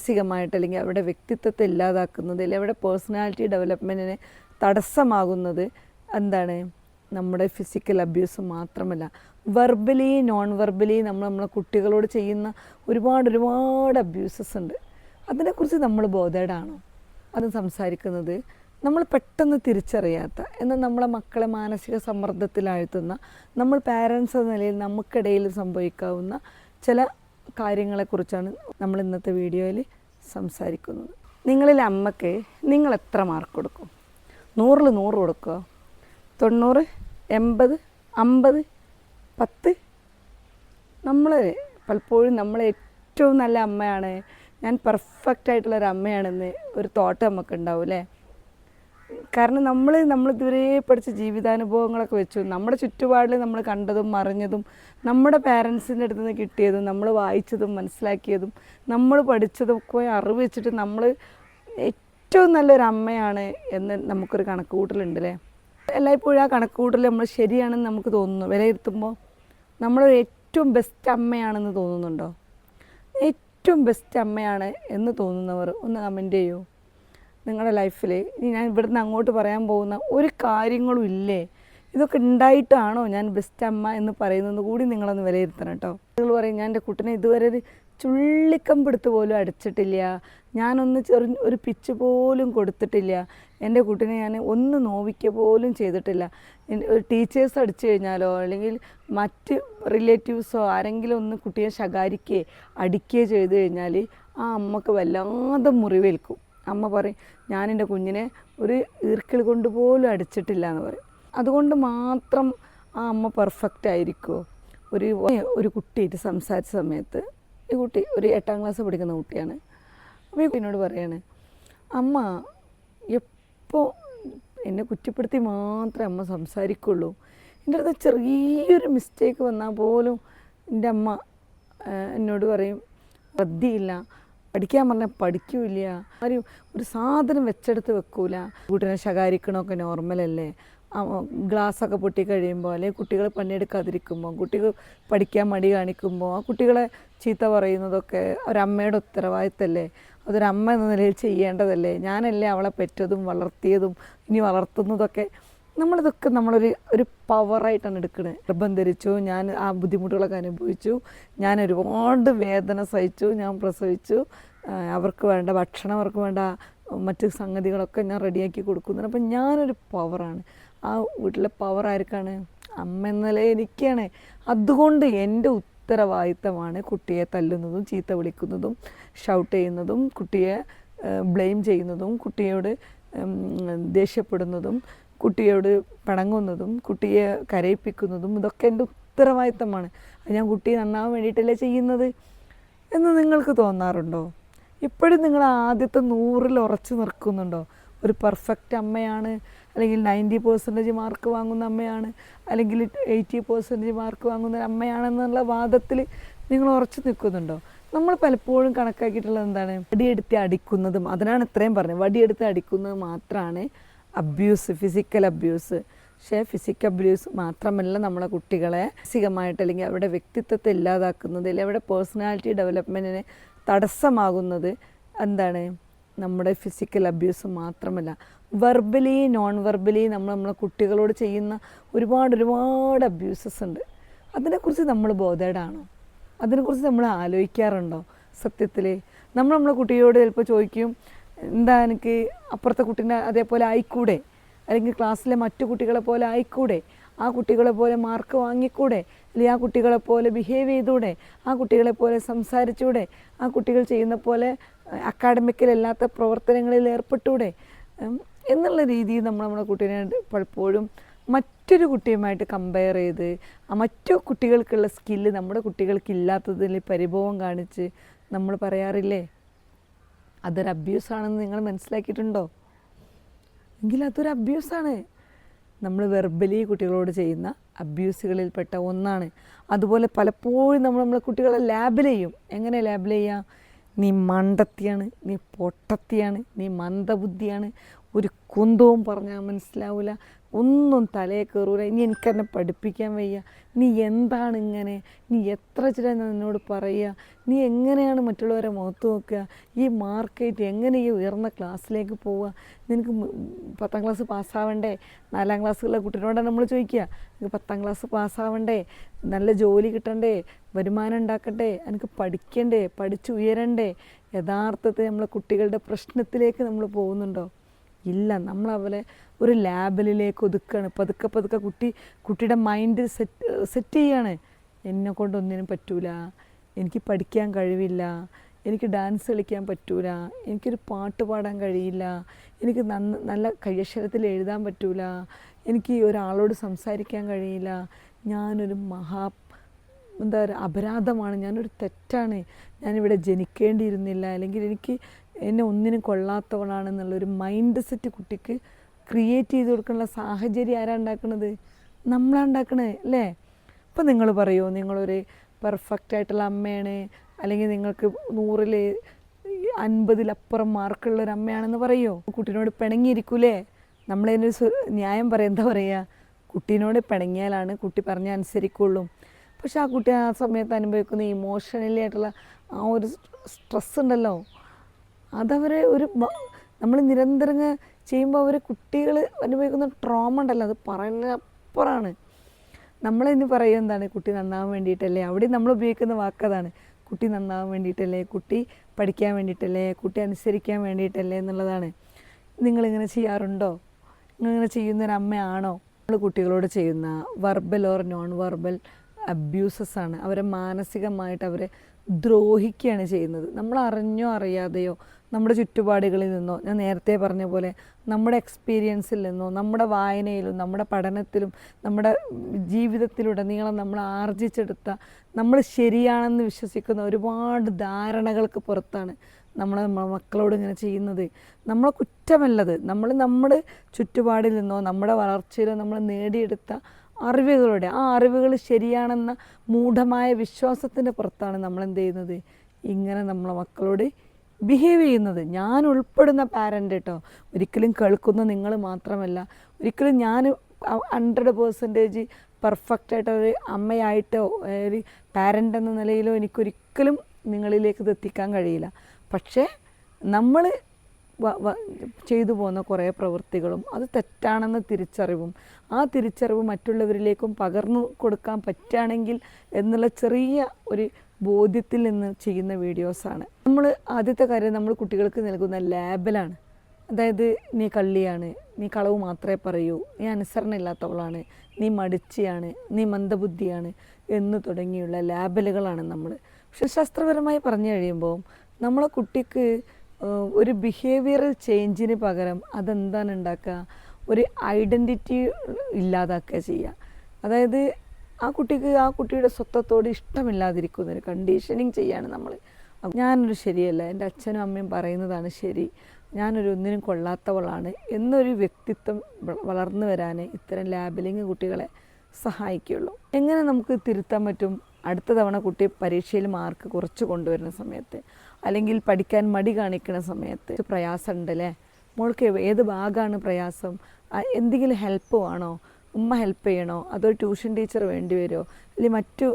മാനസികമായിട്ട് അല്ലെങ്കിൽ അവരുടെ വ്യക്തിത്വത്തെ ഇല്ലാതാക്കുന്നത് അല്ലെങ്കിൽ അവരുടെ പേഴ്സണാലിറ്റി ഡെവലപ്മെൻറ്റിന് തടസ്സമാകുന്നത് എന്താണ്? നമ്മുടെ ഫിസിക്കൽ അബ്യൂസ് മാത്രമല്ല, വെർബലി നോൺ വെർബലി നമ്മളെ കുട്ടികളോട് ചെയ്യുന്ന ഒരുപാട് അബ്യൂസസ് ഉണ്ട്. അതിനെക്കുറിച്ച് നമ്മൾ ബോധേഡാണോ? അത് സംസാരിക്കുന്നത് നമ്മൾ പെട്ടെന്ന് തിരിച്ചറിയാത്ത, എന്നാൽ നമ്മളെ മക്കളെ മാനസിക സമ്മർദ്ദത്തിലാഴ്ത്തുന്ന, നമ്മൾ പാരൻസ് എന്ന നിലയിൽ നമുക്കിടയിൽ സംഭവിക്കാവുന്ന ചില കാര്യങ്ങളെക്കുറിച്ചാണ് നമ്മൾ ഇന്നത്തെ വീഡിയോയിൽ സംസാരിക്കുന്നത്. നിങ്ങളിൽ അമ്മയ്ക്ക് നിങ്ങൾ എത്ര മാർക്ക് കൊടുക്കും? 100ൽ 100 കൊടുക്കുക? 90, 80, 50, 10? നമ്മൾ പലപ്പോഴും നമ്മൾ ഏറ്റവും നല്ല അമ്മയാണ്, ഞാൻ പെർഫെക്റ്റ് ആയിട്ടുള്ളൊരു അമ്മയാണെന്ന് ഒരു തോട്ട് നമുക്കുണ്ടാവും അല്ലേ? കാരണം നമ്മളിതുവരെ പഠിച്ച ജീവിതാനുഭവങ്ങളൊക്കെ വെച്ചു നമ്മുടെ ചുറ്റുപാടിൽ നമ്മൾ കണ്ടതും അറിഞ്ഞതും നമ്മുടെ പാരൻസിൻ്റെ അടുത്ത് നിന്ന് കിട്ടിയതും നമ്മൾ വായിച്ചതും മനസ്സിലാക്കിയതും നമ്മൾ പഠിച്ചതൊക്കെ അറിവ് വെച്ചിട്ട് നമ്മൾ ഏറ്റവും നല്ലൊരു അമ്മയാണ് എന്ന് നമുക്കൊരു കണക്ക് കൂട്ടലുണ്ട് അല്ലേ? എല്ലായ്പ്പോഴും ആ കണക്ക് കൂട്ടൽ നമ്മൾ ശരിയാണെന്ന് നമുക്ക് തോന്നുന്നു. വിലയിരുത്തുമ്പോൾ നമ്മളൊരു ഏറ്റവും ബെസ്റ്റ് അമ്മയാണെന്ന് തോന്നുന്നുണ്ടോ? ഏറ്റവും ബെസ്റ്റ് അമ്മയാണ് എന്ന് തോന്നുന്നവർ ഒന്ന് കമൻറ്റ് ചെയ്യൂ. നിങ്ങളുടെ ലൈഫിൽ ഇനി ഞാൻ ഇവിടുന്ന് അങ്ങോട്ട് പറയാൻ പോകുന്ന ഒരു കാര്യങ്ങളും ഇല്ലേ, ഇതൊക്കെ ഉണ്ടായിട്ടാണോ ഞാൻ ബെസ്റ്റ് അമ്മ എന്ന് പറയുന്നത് കൂടി നിങ്ങളൊന്ന് വിലയിരുത്തണം കേട്ടോ. നിങ്ങൾ പറയും ഞാൻ എൻ്റെ കുട്ടീനെ ഇതുവരെ ഒരു ചുള്ളിക്കമ്പെടുത്ത് പോലും അടിച്ചിട്ടില്ല, ഞാനൊന്ന് ഒരു പിച്ച് പോലും കൊടുത്തിട്ടില്ല, എൻ്റെ കുട്ടീനെ ഞാൻ ഒന്ന് നോവിക്കുക പോലും ചെയ്തിട്ടില്ല. ടീച്ചേഴ്സ് അടിച്ചു കഴിഞ്ഞാലോ അല്ലെങ്കിൽ മറ്റ് റിലേറ്റീവ്സോ ആരെങ്കിലും ഒന്ന് കുട്ടിയെ ശകാരിക്കുകയോ അടിക്കുകയോ ചെയ്തു കഴിഞ്ഞാൽ ആ അമ്മക്ക് വല്ലാതെ മുറിവേൽക്കും. അമ്മ പറയും ഞാൻ എൻ്റെ കുഞ്ഞിനെ ഒരു ഈർക്കിൾ കൊണ്ട് പോലും അടിച്ചിട്ടില്ല എന്ന് പറയും. അതുകൊണ്ട് മാത്രം ആ അമ്മ പെർഫെക്റ്റ് ആയിരിക്കുമോ? ഒരു കുട്ടിയായിട്ട് സംസാരിച്ച സമയത്ത് ഈ കുട്ടി ഒരു 8ാം ക്ലാസ് പഠിക്കുന്ന കുട്ടിയാണ്. അപ്പോൾ ഈ കുട്ടീനോട് പറയാണ്, അമ്മ എപ്പോൾ എന്നെ കുറ്റപ്പെടുത്തി മാത്രമേ അമ്മ സംസാരിക്കുള്ളൂ, എൻ്റെ അടുത്ത് ചെറിയൊരു മിസ്റ്റേക്ക് വന്നാൽ പോലും എൻ്റെ അമ്മ എന്നോട് പറയും ശ്രദ്ധയില്ല, പഠിക്കാൻ പറഞ്ഞാൽ പഠിക്കൂല, ആരും ഒരു സാധനം വെച്ചെടുത്ത് വെക്കൂല, കുട്ടീനെ ശകാരിക്കണമൊക്കെ നോർമലല്ലേ, ഗ്ലാസ്സൊക്കെ പൊട്ടിക്കഴിയുമ്പോൾ അല്ലെങ്കിൽ കുട്ടികൾ പണിയെടുക്കാതിരിക്കുമ്പോൾ കുട്ടികൾ പഠിക്കാൻ മടി കാണിക്കുമ്പോൾ ആ കുട്ടികളെ ചീത്ത പറയുന്നതൊക്കെ ഒരമ്മയുടെ ഉത്തരവാദിത്തമല്ലേ? അതൊരമ്മ എന്ന നിലയിൽ ചെയ്യേണ്ടതല്ലേ? ഞാനല്ലേ അവളെ പെറ്റതും വളർത്തിയതും ഇനി വളർത്തുന്നതൊക്കെ. നമ്മളിതൊക്കെ ഒരു പവറായിട്ടാണ് എടുക്കുന്നത്. ഗർഭം ധരിച്ചു, ഞാൻ ആ ബുദ്ധിമുട്ടുകളൊക്കെ അനുഭവിച്ചു, ഞാൻ ഒരുപാട് വേദന സഹിച്ചു, ഞാൻ പ്രസവിച്ചു, അവർക്ക് വേണ്ട ഭക്ഷണം, അവർക്ക് വേണ്ട മറ്റ് സംഗതികളൊക്കെ ഞാൻ റെഡിയാക്കി കൊടുക്കുന്നുണ്ട്. അപ്പം ഞാനൊരു പവറാണ്. ആ വീട്ടിലെ പവർ ആർക്കാണ്? അമ്മ എന്നല്ലേ എനിക്കാണ്. അതുകൊണ്ട് എൻ്റെ ഉത്തരവാദിത്തമാണ് കുട്ടിയെ തല്ലുന്നതും ചീത്ത വിളിക്കുന്നതും ഷൗട്ട് ചെയ്യുന്നതും കുട്ടിയെ ബ്ലെയിം ചെയ്യുന്നതും കുട്ടിയോട് ദേഷ്യപ്പെടുന്നതും കുട്ടിയോട് പിണങ്ങുന്നതും കുട്ടിയെ കരയിപ്പിക്കുന്നതും ഇതൊക്കെ എൻ്റെ ഉത്തരവാദിത്തമാണ്. ഞാൻ കുട്ടിയെ നന്നാവാൻ വേണ്ടിയിട്ടല്ലേ ചെയ്യുന്നത് എന്ന് നിങ്ങൾക്ക് തോന്നാറുണ്ടോ? ഇപ്പോഴും നിങ്ങൾ ആദ്യത്തെ 100ൽ ഉറച്ചു നിൽക്കുന്നുണ്ടോ? ഒരു പെർഫെക്റ്റ് അമ്മയാണ്, അല്ലെങ്കിൽ 90% മാർക്ക് വാങ്ങുന്ന അമ്മയാണ്, അല്ലെങ്കിൽ 80% മാർക്ക് വാങ്ങുന്ന അമ്മയാണെന്നുള്ള വാദത്തിൽ നിങ്ങൾ ഉറച്ചു നിൽക്കുന്നുണ്ടോ? നമ്മൾ പലപ്പോഴും കണക്കാക്കിയിട്ടുള്ളത് എന്താണ്? വടിയെടുത്ത് അടിക്കുന്നതും, അതിനാണ് ഇത്രയും പറഞ്ഞത്, വടിയെടുത്ത് അടിക്കുന്നത് മാത്രമാണ് അബ്യൂസ്, ഫിസിക്കൽ അബ്യൂസ്. പക്ഷേ ഫിസിക്കൽ അബ്യൂസ് മാത്രമല്ല നമ്മളെ കുട്ടികളെ മാനസികമായിട്ട് അല്ലെങ്കിൽ അവരുടെ വ്യക്തിത്വത്തെ ഇല്ലാതാക്കുന്നത് അല്ലെങ്കിൽ അവരുടെ പേഴ്സണാലിറ്റി ഡെവലപ്മെൻറ്റിന് തടസ്സമാകുന്നത് എന്താണ്? നമ്മുടെ ഫിസിക്കൽ അബ്യൂസ് മാത്രമല്ല, വെർബലി നോൺ വെർബലി നമ്മളെ കുട്ടികളോട് ചെയ്യുന്ന ഒരുപാട് അബ്യൂസസ് ഉണ്ട്. അതിനെക്കുറിച്ച് നമ്മൾ ബോധേഡാണോ? അതിനെക്കുറിച്ച് നമ്മൾ ആലോചിക്കാറുണ്ടോ? സത്യത്തിൽ നമ്മളെ കുട്ടിയോട് ചിലപ്പോൾ ചോദിക്കും, എന്താ എനിക്ക് അപ്പുറത്തെ കുട്ടീനെ അതേപോലെ ആയിക്കൂടെ, അല്ലെങ്കിൽ ക്ലാസ്സിലെ മറ്റു കുട്ടികളെ പോലെ ആയിക്കൂടെ, ആ കുട്ടികളെ പോലെ മാർക്ക് വാങ്ങിക്കൂടെ, അല്ലെങ്കിൽ ആ കുട്ടികളെ പോലെ ബിഹേവ് ചെയ്തൂടെ, ആ കുട്ടികളെ പോലെ സംസാരിച്ചൂടെ, ആ കുട്ടികൾ ചെയ്യുന്ന പോലെ അക്കാഡമിക്കലല്ലാത്ത പ്രവർത്തനങ്ങളിൽ ഏർപ്പെട്ടൂടെ എന്നുള്ള രീതിയിൽ നമ്മുടെ കുട്ടീനെ പലപ്പോഴും മറ്റൊരു കുട്ടിയുമായിട്ട് കമ്പയർ ചെയ്ത് ആ മറ്റു കുട്ടികൾക്കുള്ള സ്കില്ല് നമ്മുടെ കുട്ടികൾക്കില്ലാത്തതിൽ പരിഭവം കാണിച്ച് നമ്മൾ പറയാറില്ലേ? അതൊരു അബ്യൂസാണെന്ന് നിങ്ങൾ മനസ്സിലാക്കിയിട്ടുണ്ടോ? എങ്കിൽ അതൊരു അബ്യൂസാണ്. നമ്മൾ വെർബലി കുട്ടികളോട് ചെയ്യുന്ന അബ്യൂസുകളിൽപ്പെട്ട ഒന്നാണ്. അതുപോലെ പലപ്പോഴും നമ്മളെ കുട്ടികളെ ലാബിൽ ചെയ്യും. എങ്ങനെ ലാബിൽ ചെയ്യുക? നീ മണ്ടത്തിയാണ്, നീ പൊട്ടത്തിയാണ്, നീ മന്ദബുദ്ധിയാണ്, ഒരു കുന്തവും പറഞ്ഞാൽ മനസ്സിലാവില്ല, ഒന്നും തലയിൽ കയറൂല. ഇനി എനിക്കെന്നെ പഠിപ്പിക്കാൻ വയ്യ, നീ എന്താണ് ഇങ്ങനെ, നീ എത്ര ചില എന്നോട് പറയുക, നീ എങ്ങനെയാണ് മറ്റുള്ളവരെ മുഖത്ത് നോക്കുക, ഈ മാർക്കായിട്ട് എങ്ങനെ ഈ ഉയർന്ന ക്ലാസ്സിലേക്ക് പോവുക, നിനക്ക് 10ാം ക്ലാസ് പാസ്സാവണ്ടേ, 4ാം ക്ലാസ്സുള്ള കുട്ടീനോടാണ് നമ്മൾ ചോദിക്കുക, എനിക്ക് 10ാം ക്ലാസ് പാസ്സാവണ്ടേ, നല്ല ജോലി കിട്ടണ്ടേ, വരുമാനം ഉണ്ടാക്കണ്ടേ, എനിക്ക് പഠിക്കണ്ടേ, പഠിച്ചുയരണ്ടേ. യഥാർത്ഥത്തിൽ നമ്മളെ കുട്ടികളുടെ പ്രശ്നത്തിലേക്ക് നമ്മൾ പോകുന്നുണ്ടോ? ഇല്ല. നമ്മളവരെ ഒരു ലാബിലേക്ക് ഒതുക്കുകയാണ്. പതുക്കെ പതുക്കെ കുട്ടിയുടെ മൈൻഡ് സെറ്റ് ചെയ്യാണ്. എന്നെ കൊണ്ടൊന്നിനും പറ്റൂല, എനിക്ക് പഠിക്കാൻ കഴിവില്ല, എനിക്ക് ഡാൻസ് കളിക്കാൻ പറ്റൂല, എനിക്കൊരു പാട്ട് പാടാൻ കഴിയില്ല, എനിക്ക് നല്ല കൈയക്ഷരത്തിൽ എഴുതാൻ പറ്റൂല, എനിക്ക് ഒരാളോട് സംസാരിക്കാൻ കഴിയില്ല, ഞാനൊരു എന്താ പറയുക, അപരാധമാണ്, ഞാനൊരു തെറ്റാണ്, ഞാനിവിടെ ജനിക്കേണ്ടിയിരുന്നില്ല, അല്ലെങ്കിൽ എന്നെ ഒന്നിനും കൊള്ളാത്തവളാണെന്നുള്ളൊരു മൈൻഡ് സെറ്റ് കുട്ടിക്ക് ക്രിയേറ്റ് ചെയ്ത് കൊടുക്കാനുള്ള സാഹചര്യം ആരാ ഉണ്ടാക്കുന്നത്? നമ്മളാണ് ഉണ്ടാക്കണത് അല്ലേ? ഇപ്പം നിങ്ങൾ പറയുമോ നിങ്ങളൊരു പെർഫെക്റ്റ് ആയിട്ടുള്ള അമ്മയാണ്, അല്ലെങ്കിൽ നിങ്ങൾക്ക് 100ൽ 50-ലപ്പുറം മാർക്കുള്ളൊരു അമ്മയാണെന്ന് പറയുമോ? കുട്ടീനോട് പിണങ്ങിയിരിക്കൂലേ? നമ്മളതിനൊരു ന്യായം പറയാം, എന്താ പറയുക, കുട്ടീനോട് പിണങ്ങിയാലാണ് കുട്ടി പറഞ്ഞാൽ അനുസരിക്കുള്ളൂ. പക്ഷെ ആ കുട്ടി ആ സമയത്ത് അനുഭവിക്കുന്ന ഇമോഷണലി ആയിട്ടുള്ള ആ ഒരു സ്ട്രെസ് ഉണ്ടല്ലോ, അതവരെ നമ്മൾ നിരന്തരം ചെയ്യുമ്പോൾ അവർ കുട്ടികൾ അനുഭവിക്കുന്ന ട്രോമ ഉണ്ടല്ലോ, അത് പറയുന്നതിനപ്പുറമാണ്. നമ്മളിന്ന് പറയുക എന്താണ്, കുട്ടി നന്നാവാൻ വേണ്ടിയിട്ടല്ലേ, അവിടെ നമ്മൾ ഉപയോഗിക്കുന്ന വാക്കതാണ്, കുട്ടി നന്നാവാൻ വേണ്ടിയിട്ടല്ലേ, കുട്ടി പഠിക്കാൻ വേണ്ടിയിട്ടല്ലേ, കുട്ടി അനുസരിക്കാൻ വേണ്ടിയിട്ടല്ലേ എന്നുള്ളതാണ്. നിങ്ങളിങ്ങനെ ചെയ്യാറുണ്ടോ? നിങ്ങളിങ്ങനെ ചെയ്യുന്നൊരമ്മയാണോ? നമ്മൾ കുട്ടികളോട് ചെയ്യുന്ന verbal or non verbal abuses ആണ്. അവരെ മാനസികമായിട്ട് അവരെ ദ്രോഹിക്കുകയാണ് ചെയ്യുന്നത്. നമ്മൾ അറിഞ്ഞോ അറിയാതെയോ നമ്മുടെ ചുറ്റുപാടുകളിൽ നിന്നോ, ഞാൻ നേരത്തെ പറഞ്ഞ പോലെ നമ്മുടെ എക്സ്പീരിയൻസിൽ നിന്നോ, നമ്മുടെ വായനയിലും നമ്മുടെ പഠനത്തിലും നമ്മുടെ ജീവിതത്തിലുടനീളം നമ്മൾ ആർജിച്ചെടുത്ത, നമ്മൾ ശരിയാണെന്ന് വിശ്വസിക്കുന്ന ഒരുപാട് ധാരണകൾക്ക് പുറത്താണ് നമ്മളെ മക്കളോട് ഇങ്ങനെ ചെയ്യുന്നത്. നമ്മളെ കുറ്റമല്ലത്, നമ്മുടെ ചുറ്റുപാടിൽ നിന്നോ നമ്മുടെ വളർച്ചയിലോ നമ്മൾ നേടിയെടുത്ത അറിവുകളുടെ ആ അറിവുകൾ ശരിയാണെന്ന മൂഢമായ വിശ്വാസത്തിൻ്റെ പുറത്താണ് നമ്മളെന്ത് ചെയ്യുന്നത്, ഇങ്ങനെ നമ്മളെ മക്കളോട് ബിഹേവ് ചെയ്യുന്നത്. ഞാൻ ഉൾപ്പെടുന്ന പാരൻ്റ് കേട്ടോ, ഒരിക്കലും കേൾക്കുന്ന നിങ്ങൾ മാത്രമല്ല, ഒരിക്കലും ഞാൻ 100% പെർഫെക്റ്റായിട്ട് ഒരു അമ്മയായിട്ടോ ഒരു പാരൻ്റ് എന്ന നിലയിലോ എനിക്കൊരിക്കലും നിങ്ങളിലേക്ക് ഇത് എത്തിക്കാൻ കഴിയില്ല. പക്ഷേ നമ്മൾ ചെയ്തു പോകുന്ന കുറേ പ്രവൃത്തികളും അത് തെറ്റാണെന്ന തിരിച്ചറിവും, ആ തിരിച്ചറിവ് മറ്റുള്ളവരിലേക്കും പകർന്നു കൊടുക്കാൻ പറ്റുകയാണെങ്കിൽ എന്നുള്ള ചെറിയ ഒരു ബോധ്യത്തിൽ നിന്ന് ചെയ്യുന്ന വീഡിയോസാണ്. നമ്മൾ ആദ്യത്തെ കാര്യം നമ്മൾ കുട്ടികൾക്ക് നൽകുന്ന ലേബലാണ്. അതായത് നീ കള്ളിയാണ്, നീ കളവ് മാത്രമേ പറയൂ, നീ അനുസരണ ഇല്ലാത്തവളാണ്, നീ മടിച്ചിയാണ്, നീ മന്ദബുദ്ധിയാണ് എന്ന് തുടങ്ങിയുള്ള ലേബലുകളാണ് നമ്മൾ. പക്ഷെ ശാസ്ത്രപരമായി പറഞ്ഞു കഴിയുമ്പോൾ നമ്മളെ കുട്ടിക്ക് ഒരു ബിഹേവിയറൽ ചേഞ്ചിന് പകരം അതെന്താണ് ഉണ്ടാക്കുക, ഒരു ഐഡൻറ്റിറ്റി ഇല്ലാതാക്കുക ചെയ്യുക. അതായത് ആ കുട്ടിക്ക് ആ കുട്ടിയുടെ സ്വത്വത്തോട് ഇഷ്ടമില്ലാതിരിക്കുന്നൊരു കണ്ടീഷനിങ് ചെയ്യാണ് നമ്മൾ. ഞാനൊരു ശരിയല്ല, എൻ്റെ അച്ഛനും അമ്മയും പറയുന്നതാണ് ശരി, ഞാനൊരു ഒന്നിനും കൊള്ളാത്തവളാണ് എന്നൊരു വ്യക്തിത്വം വളർന്നു വരാൻ ഇത്തരം ലാബലിങ് കുട്ടികളെ സഹായിക്കുകയുള്ളൂ. എങ്ങനെ നമുക്ക് തിരുത്താൻ പറ്റും? അടുത്ത തവണ കുട്ടി പരീക്ഷയിൽ മാർക്ക് കുറച്ച് കൊണ്ടുവരുന്ന സമയത്ത്, അല്ലെങ്കിൽ പഠിക്കാൻ മടി കാണിക്കുന്ന സമയത്ത് പ്രയാസമുണ്ട് അല്ലേ, മോൾക്ക് ഏത് ഭാഗമാണ് പ്രയാസം, എന്തെങ്കിലും ഹെൽപ്പ് വേണോ, ഉമ്മ ഹെൽപ്പ് ചെയ്യണോ, അതോ ട്യൂഷൻ ടീച്ചർ വേണ്ടി വരുമോ, അല്ലെങ്കിൽ മറ്റു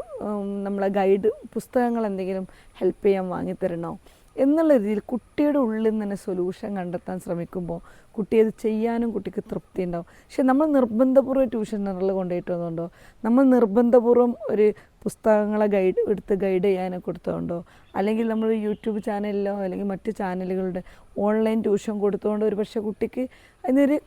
നമ്മളെ ഗൈഡ് പുസ്തകങ്ങൾ എന്തെങ്കിലും ഹെൽപ്പ് ചെയ്യാൻ വാങ്ങിത്തരണോ എന്നുള്ള രീതിയിൽ കുട്ടിയുടെ ഉള്ളിൽ നിന്ന് തന്നെ സൊല്യൂഷൻ കണ്ടെത്താൻ ശ്രമിക്കുമ്പോൾ കുട്ടി അത് ചെയ്യാനും കുട്ടിക്ക് തൃപ്തി ഉണ്ടാവും. പക്ഷെ നമ്മൾ നിർബന്ധപൂർവ്വം ട്യൂഷൻ സെൻ്ററിൽ കൊണ്ടുപോയിട്ടുണ്ടോ, നമ്മൾ നിർബന്ധപൂർവ്വം ഒരു പുസ്തകങ്ങളെ ഗൈഡ് ചെയ്യാനോ കൊടുത്തതുകൊണ്ടോ, അല്ലെങ്കിൽ നമ്മൾ യൂട്യൂബ് ചാനലിലോ അല്ലെങ്കിൽ മറ്റ് ചാനലുകളുടെ ഓൺലൈൻ ട്യൂഷൻ കൊടുത്തുകൊണ്ട് ഒരു പക്ഷേ കുട്ടിക്ക് അതിനൊരു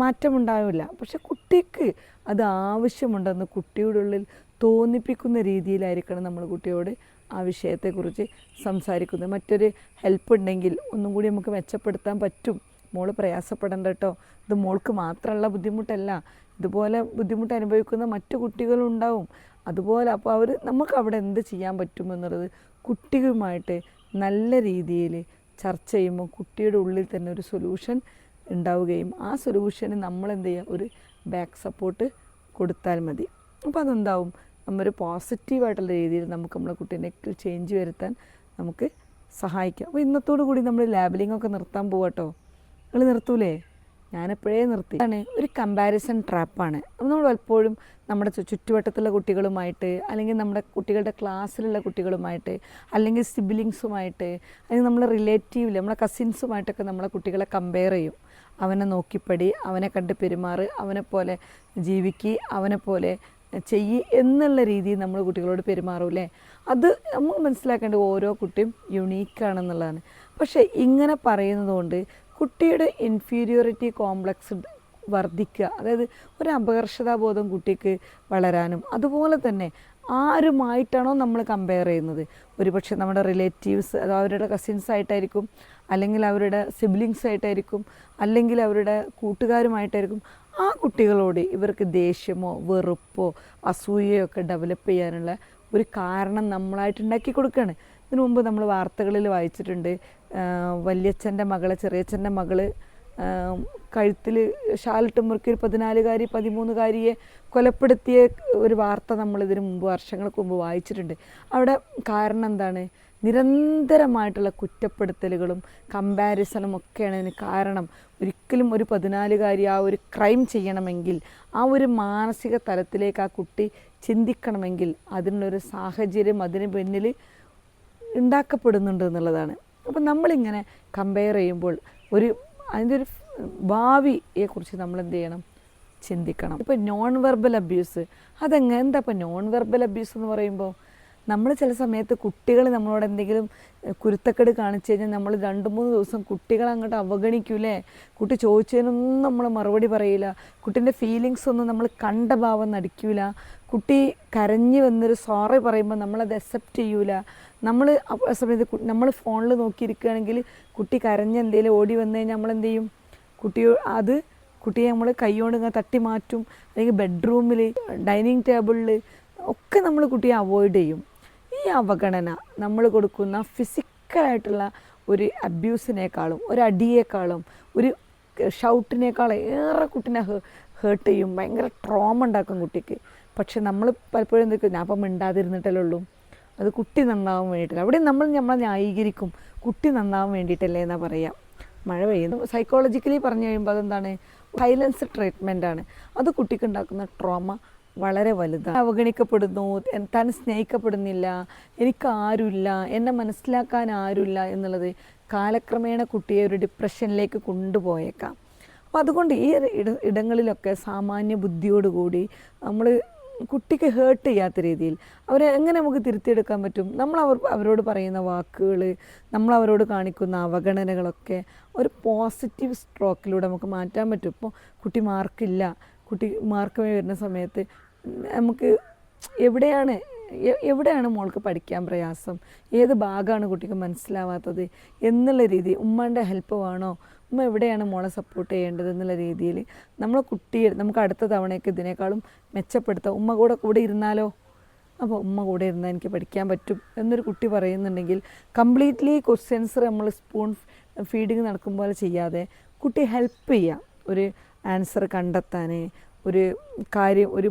മാറ്റമുണ്ടാവില്ല. പക്ഷെ കുട്ടിക്ക് അത് ആവശ്യമുണ്ടെന്ന് കുട്ടിയുടെ ഉള്ളിൽ തോന്നിപ്പിക്കുന്ന രീതിയിലായിരിക്കണം നമ്മൾ കുട്ടിയോട് ആ വിഷയത്തെക്കുറിച്ച് സംസാരിക്കുന്നത്. മറ്റൊരു ഹെൽപ്പ് ഉണ്ടെങ്കിൽ ഒന്നും കൂടി നമുക്ക് മെച്ചപ്പെടുത്താൻ പറ്റും, മോൾ പ്രയാസപ്പെടേണ്ട കേട്ടോ, ഇത് മോൾക്ക് മാത്രമുള്ള ബുദ്ധിമുട്ടല്ല, ഇതുപോലെ ബുദ്ധിമുട്ട് അനുഭവിക്കുന്ന മറ്റു കുട്ടികളുണ്ടാവും, അതുപോലെ അപ്പോൾ നമുക്ക് അവിടെ എന്ത് ചെയ്യാൻ പറ്റുമെന്നുള്ളത് കുട്ടികളുമായിട്ട് നല്ല രീതിയിൽ ചർച്ച ചെയ്യുമ്പോൾ കുട്ടിയുടെ ഉള്ളിൽ തന്നെ ഒരു സൊല്യൂഷൻ ഉണ്ടാവുകയും ആ സൊല്യൂഷന് നമ്മളെന്ത് ചെയ്യുക, ഒരു ബാക്ക് സപ്പോർട്ട് കൊടുത്താൽ മതി. അപ്പോൾ അതെന്താവും, നമ്മൊരു പോസിറ്റീവായിട്ടുള്ള രീതിയിൽ നമുക്ക് നമ്മളെ കുട്ടീനെ ചേഞ്ച് വരുത്താൻ നമുക്ക് സഹായിക്കാം. അപ്പോൾ ഇന്നത്തോടു കൂടി നമ്മൾ ലാബലിംഗ് ഒക്കെ നിർത്താൻ പോവാട്ടോ. നിങ്ങൾ നിർത്തൂലേ? ഞാനെപ്പോഴേ നിർത്തി. ആണ് ഒരു കമ്പാരിസൺ ട്രാപ്പാണ്. നമ്മൾ പലപ്പോഴും നമ്മുടെ ചുറ്റുവട്ടത്തുള്ള കുട്ടികളുമായിട്ട്, അല്ലെങ്കിൽ നമ്മുടെ കുട്ടികളുടെ ക്ലാസ്സിലുള്ള കുട്ടികളുമായിട്ട്, അല്ലെങ്കിൽ സിബിലിങ്സുമായിട്ട്, അല്ലെങ്കിൽ നമ്മളെ റിലേറ്റീവിൽ നമ്മളെ കസിൻസുമായിട്ടൊക്കെ നമ്മളെ കുട്ടികളെ കമ്പയർ ചെയ്യും. അവനെ നോക്കിപ്പടി, അവനെ കണ്ട് പെരുമാറ്, അവനെപ്പോലെ ജീവിക്ക്, അവനെപ്പോലെ ചെയ്യ് എന്നുള്ള രീതിയിൽ നമ്മൾ കുട്ടികളോട് പെരുമാറൂലേ. അത് നമ്മൾ മനസ്സിലാക്കേണ്ടത് ഓരോ കുട്ടിയും യുണീക്കാണെന്നുള്ളതാണ്. പക്ഷേ ഇങ്ങനെ പറയുന്നത് കൊണ്ട് കുട്ടിയുടെ ഇൻഫീരിയോറിറ്റി കോംപ്ലക്സ് വർദ്ധിക്കുക, അതായത് ഒരു അപകർഷതാബോധം കുട്ടിക്ക് വളരാനും, അതുപോലെ തന്നെ ആരുമായിട്ടാണോ നമ്മൾ കമ്പയർ ചെയ്യുന്നത്, ഒരുപക്ഷെ നമ്മുടെ റിലേറ്റീവ്സ്, അത് അവരുടെ കസിൻസ് ആയിട്ടായിരിക്കും, അല്ലെങ്കിൽ അവരുടെ സിബ്ലിങ്സ് ആയിട്ടായിരിക്കും, അല്ലെങ്കിൽ അവരുടെ കൂട്ടുകാരുമായിട്ടായിരിക്കും, ആ കുട്ടികളോട് ഇവർക്ക് ദേഷ്യമോ വെറുപ്പോ അസൂയയോ ഒക്കെ ഡെവലപ്പ് ചെയ്യാനുള്ള ഒരു കാരണം നമ്മളായിട്ട് ഉണ്ടാക്കി കൊടുക്കുകയാണ്. ഇതിനു മുമ്പ് നമ്മൾ വാർത്തകളിൽ വായിച്ചിട്ടുണ്ട്, വല്യച്ഛൻ്റെ മകളെ, ചെറിയച്ഛൻ്റെ മകള് കഴുത്തിൽ ഷാലിട്ട് മുറുക്കി ഒരു 14-കാരി 13-കാരിയെ കൊലപ്പെടുത്തിയ ഒരു വാർത്ത നമ്മളിതിനു മുമ്പ് വർഷങ്ങൾക്ക് മുമ്പ് വായിച്ചിട്ടുണ്ട്. അവിടെ കാരണം എന്താണ്? നിരന്തരമായിട്ടുള്ള കുറ്റപ്പെടുത്തലുകളും കമ്പാരിസണും ഒക്കെയാണ് ഇതിന് കാരണം. ഒരിക്കലും ഒരു 14-കാരി ആ ഒരു ക്രൈം ചെയ്യണമെങ്കിൽ, ആ ഒരു മാനസിക തലത്തിലേക്ക് ആ കുട്ടി ചിന്തിക്കണമെങ്കിൽ അതിനുള്ളൊരു സാഹചര്യം അതിന് പിന്നിൽ ഉണ്ടാക്കപ്പെടുന്നുണ്ട് എന്നുള്ളതാണ്. അപ്പം നമ്മളിങ്ങനെ കമ്പയർ ചെയ്യുമ്പോൾ അതിൻ്റെ ഒരു ഭാവിയെക്കുറിച്ച് നമ്മൾ എന്ത് ചെയ്യണം? ചിന്തിക്കണം. ഇപ്പോൾ നോൺ വെർബൽ അബ്യൂസ്, എന്താ ഇപ്പോൾ നോൺ വെർബൽ അബ്യൂസ് എന്ന് പറയുമ്പോൾ, നമ്മൾ ചില സമയത്ത് കുട്ടികൾ നമ്മളോട് എന്തെങ്കിലും കുരുത്തക്കേട് കാണിച്ചു കഴിഞ്ഞാൽ നമ്മൾ 2-3 ദിവസം കുട്ടികളെ അങ്ങോട്ട് അവഗണിക്കൂലേ. കുട്ടി ചോദിച്ചതിനൊന്നും നമ്മൾ മറുപടി പറയില്ല, കുട്ടീൻ്റെ ഫീലിങ്സ് ഒന്നും നമ്മൾ കണ്ട ഭാവം നടിക്കൂല, കുട്ടി കരഞ്ഞു വന്നൊരു സോറി പറയുമ്പോൾ നമ്മളത് അക്സെപ്റ്റ് ചെയ്യൂല. നമ്മൾ ആ സമയത്ത് നമ്മൾ ഫോണിൽ നോക്കിയിരിക്കുകയാണെങ്കിൽ കുട്ടി കരഞ്ഞ് എന്തെങ്കിലും ഓടി വന്നു കഴിഞ്ഞാൽ നമ്മളെന്ത് ചെയ്യും? കുട്ടിയെ നമ്മൾ കൈകൊണ്ട് ഇങ്ങനെ തട്ടി മാറ്റും, അല്ലെങ്കിൽ ബെഡ്റൂമിൽ, ഡൈനിങ് ടേബിളിൽ ഒക്കെ നമ്മൾ കുട്ടിയെ അവോയ്ഡ് ചെയ്യും. ഈ അവഗണന നമ്മൾ കൊടുക്കുന്ന ഫിസിക്കലായിട്ടുള്ള ഒരു അബ്യൂസിനേക്കാളും, ഒരു അടിയേക്കാളും, ഒരു ഷൗട്ടിനേക്കാളും ഏറെ കുട്ടീനെ ഹേർട്ട് ചെയ്യും, ഭയങ്കര ട്രോമ ഉണ്ടാക്കും കുട്ടിക്ക്. പക്ഷെ നമ്മൾ പലപ്പോഴും എന്തൊക്കെ, ഞാൻ അപ്പം മിണ്ടാതിരുന്നിട്ടല്ലേ ഉള്ളൂ, അത് കുട്ടി നന്നാവാൻ വേണ്ടിയിട്ടല്ല. അവിടെ നമ്മളെ ന്യായീകരിക്കും, കുട്ടി നന്നാവാൻ വേണ്ടിയിട്ടല്ലേ എന്നാണ് പറയാം. മഴ പെയ്യുന്നു സൈക്കോളജിക്കലി പറഞ്ഞു കഴിയുമ്പോൾ അതെന്താണ്? സൈലൻസ് ട്രീറ്റ്മെൻറ്റാണ്. അത് കുട്ടിക്ക് ഉണ്ടാക്കുന്ന ട്രോമ വളരെ വലുതാണ്. അവഗണിക്കപ്പെടുന്നു, താൻ സ്നേഹിക്കപ്പെടുന്നില്ല, എനിക്കാരുമില്ല, എന്നെ മനസ്സിലാക്കാൻ ആരുമില്ല എന്നുള്ളത് കാലക്രമേണ കുട്ടിയെ ഒരു ഡിപ്രഷനിലേക്ക് കൊണ്ടുപോയേക്കാം. അപ്പോൾ അതുകൊണ്ട് ഈ ഇടങ്ങളിലൊക്കെ സാമാന്യ ബുദ്ധിയോടുകൂടി നമ്മൾ കുട്ടിക്ക് ഹേർട്ട് ചെയ്യാത്ത രീതിയിൽ അവരെ എങ്ങനെ നമുക്ക് തിരുത്തിയെടുക്കാൻ പറ്റും? അവരോട് പറയുന്ന വാക്കുകൾ, അവരോട് കാണിക്കുന്ന അവഗണനകളൊക്കെ ഒരു പോസിറ്റീവ് സ്ട്രോക്കിലൂടെ നമുക്ക് മാറ്റാൻ പറ്റും. ഇപ്പോൾ കുട്ടി മാർക്ക് വരുന്ന സമയത്ത് നമുക്ക് എവിടെയാണ് മോൾക്ക് പഠിക്കാൻ പ്രയാസം, ഏത് ഭാഗമാണ് കുട്ടിക്ക് മനസ്സിലാവാത്തത് എന്നുള്ള രീതി, ഉമ്മൻ്റെ ഹെൽപ്പ് വേണോ, ഉമ്മ എവിടെയാണ് മോളെ സപ്പോർട്ട് ചെയ്യേണ്ടത് എന്നുള്ള രീതിയിൽ നമുക്ക് അടുത്ത തവണയൊക്കെ ഇതിനേക്കാളും മെച്ചപ്പെടുത്താം. ഉമ്മ കൂടെ ഇരുന്നാലോ, അപ്പോൾ ഉമ്മ കൂടെ ഇരുന്നാൽ എനിക്ക് പഠിക്കാൻ പറ്റും എന്നൊരു കുട്ടി പറയുന്നുണ്ടെങ്കിൽ കംപ്ലീറ്റ്ലി ക്വസ്റ്റ്യൻസ് നമ്മൾ സ്പൂൺ ഫീഡിങ് നടക്കും പോലെ ചെയ്യാതെ കുട്ടി ഹെൽപ്പ് ചെയ്യാം ഒരു ആൻസർ കണ്ടെത്താൻ, ഒരു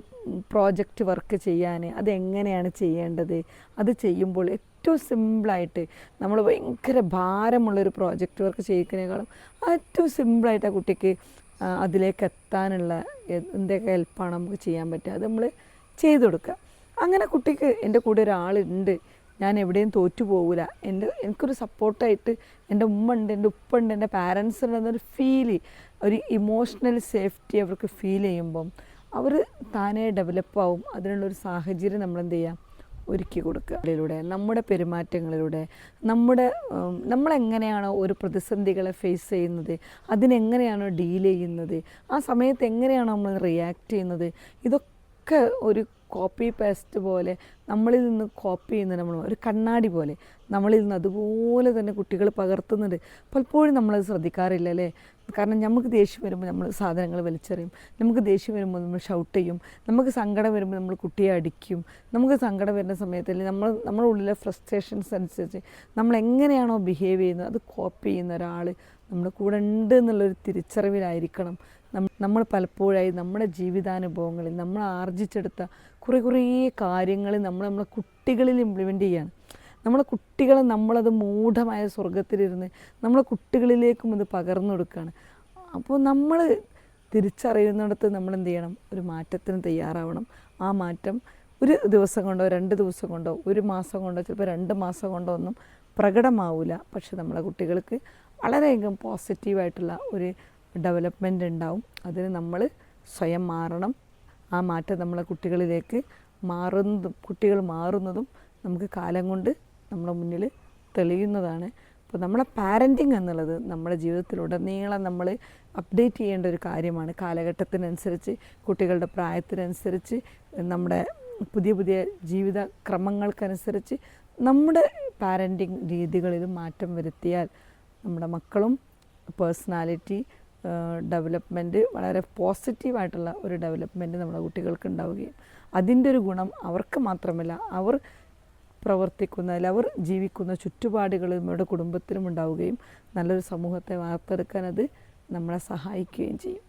പ്രോജക്റ്റ് വർക്ക് ചെയ്യാൻ, അതെങ്ങനെയാണ് ചെയ്യേണ്ടത്, അത് ചെയ്യുമ്പോൾ ഏറ്റവും സിമ്പിളായിട്ട് നമ്മൾ ഭയങ്കര ഭാരമുള്ളൊരു പ്രോജക്റ്റ് വർക്ക് ചെയ്യിക്കുന്നതിനേക്കാളും ഏറ്റവും സിമ്പിളായിട്ട് ആ കുട്ടിക്ക് അതിലേക്ക് എത്താനുള്ള എന്തൊക്കെ ഹെൽപ്പാണ് നമുക്ക് ചെയ്യാൻ പറ്റുക, അത് നമ്മൾ ചെയ്തു കൊടുക്കുക. അങ്ങനെ കുട്ടിക്ക് എൻ്റെ കൂടെ ഒരാളുണ്ട്, ഞാൻ എവിടെയും തോറ്റു പോകില്ല, എനിക്കൊരു സപ്പോർട്ടായിട്ട് എൻ്റെ ഉമ്മ ഉണ്ട്, എൻ്റെ ഉപ്പ ഉണ്ട്, എൻ്റെ പാരൻസ് ഉണ്ടെന്നൊരു ഒരു ഇമോഷണൽ സേഫ്റ്റി അവർക്ക് ഫീൽ ചെയ്യുമ്പം അവർ താനേ ഡെവലപ്പാവും. അതിനുള്ളൊരു സാഹചര്യം നമ്മളെന്ത് ചെയ്യാം? ഒരുക്കി കൊടുക്കുക. അതിലൂടെ നമ്മുടെ പെരുമാറ്റങ്ങളിലൂടെ നമ്മളെങ്ങനെയാണോ ഒരു പ്രതിസന്ധികളെ ഫേസ് ചെയ്യുന്നത്, അതിനെങ്ങനെയാണോ ഡീൽ ചെയ്യുന്നത്, ആ സമയത്ത് എങ്ങനെയാണോ നമ്മൾ റിയാക്ട് ചെയ്യുന്നത്, ഇതൊക്കെ ഒരു കോപ്പി പേസ്റ്റ് പോലെ നമ്മളിൽ നിന്ന് കോപ്പി ചെയ്യുന്ന ഒരു കണ്ണാടി പോലെ നമ്മളിൽ നിന്ന് അതുപോലെ തന്നെ കുട്ടികൾ പകർത്തുന്നുണ്ട്. പലപ്പോഴും നമ്മളത് ശ്രദ്ധിക്കാറില്ല അല്ലേ? കാരണം നമുക്ക് ദേഷ്യം വരുമ്പോൾ നമ്മൾ സാധനങ്ങൾ വലിച്ചെറിയും, നമുക്ക് ദേഷ്യം വരുമ്പോൾ നമ്മൾ ഷൗട്ട് ചെയ്യും, നമുക്ക് സങ്കടം വരുമ്പോൾ നമ്മൾ കുട്ടിയെ അടിക്കും, നമുക്ക് സങ്കടം വരുന്ന സമയത്ത് നമ്മുടെ ഉള്ളിലെ ഫ്രസ്ട്രേഷൻസ് അനുസരിച്ച് നമ്മൾ എങ്ങനെയാണോ ബിഹേവ് ചെയ്യുന്നത് അത് കോപ്പി ചെയ്യുന്ന ഒരാൾ നമ്മുടെ കൂടെ ഉണ്ട് എന്നുള്ളൊരു തിരിച്ചറിവിലായിരിക്കണം നമ്മൾ പലപ്പോഴായി നമ്മുടെ ജീവിതാനുഭവങ്ങളിൽ നമ്മൾ ആർജിച്ചെടുത്ത കുറേ കാര്യങ്ങൾ നമ്മളെ കുട്ടികളിൽ ഇംപ്ലിമെൻ്റ് ചെയ്യുകയാണ്. നമ്മളെ കുട്ടികളെ നമ്മളത് മൂഢമായ സ്വർഗത്തിലിരുന്ന് നമ്മളെ കുട്ടികളിലേക്കും അത് പകർന്നു കൊടുക്കുകയാണ്. അപ്പോൾ നമ്മൾ തിരിച്ചറിയുന്നിടത്ത് നമ്മൾ എന്ത് ചെയ്യണം, ഒരു മാറ്റത്തിന് തയ്യാറാവണം. ആ മാറ്റം ഒരു ദിവസം കൊണ്ടോ 2 ദിവസം കൊണ്ടോ 1 മാസം കൊണ്ടോ ചിലപ്പോൾ 2 മാസം കൊണ്ടോ ഒന്നും പ്രകടമാവില്ല. പക്ഷെ നമ്മളെ കുട്ടികൾക്ക് വളരെയധികം പോസിറ്റീവായിട്ടുള്ള ഒരു ഡെവലപ്മെൻ്റ് ഉണ്ടാവും. അതിന് നമ്മൾ സ്വയം മാറണം. ആ മാറ്റം നമ്മളെ കുട്ടികളിലേക്ക് കുട്ടികൾ മാറുന്നതും നമുക്ക് കാലം കൊണ്ട് നമ്മുടെ മുന്നിൽ തെളിയുന്നതാണ്. അപ്പോൾ നമ്മളെ പാരൻറ്റിങ് എന്നുള്ളത് നമ്മുടെ ജീവിതത്തിലുടനീളം നമ്മൾ അപ്ഡേറ്റ് ചെയ്യേണ്ട ഒരു കാര്യമാണ്. കാലഘട്ടത്തിനനുസരിച്ച്, കുട്ടികളുടെ പ്രായത്തിനനുസരിച്ച്, നമ്മുടെ പുതിയ പുതിയ ജീവിത ക്രമങ്ങൾക്കനുസരിച്ച് നമ്മുടെ പാരൻറ്റിങ് രീതികളിലും മാറ്റം വരുത്തിയാൽ നമ്മുടെ മക്കളും പേഴ്സണാലിറ്റി ഡെവലപ്മെൻറ്റ് വളരെ പോസിറ്റീവായിട്ടുള്ള ഒരു ഡെവലപ്മെൻറ്റ് നമ്മുടെ കുട്ടികൾക്ക് ഉണ്ടാവുകയും അതിൻ്റെ ഒരു ഗുണം അവർക്ക് മാത്രമല്ല, അവർ പ്രവർത്തിക്കുന്നതിൽ, അവർ ജീവിക്കുന്ന ചുറ്റുപാടുകളിലും അവരുടെ കുടുംബത്തിലും ഉണ്ടാവുകയും നല്ലൊരു സമൂഹത്തെ വാർത്തെടുക്കാൻ അത് നമ്മളെ സഹായിക്കുകയും ചെയ്യും.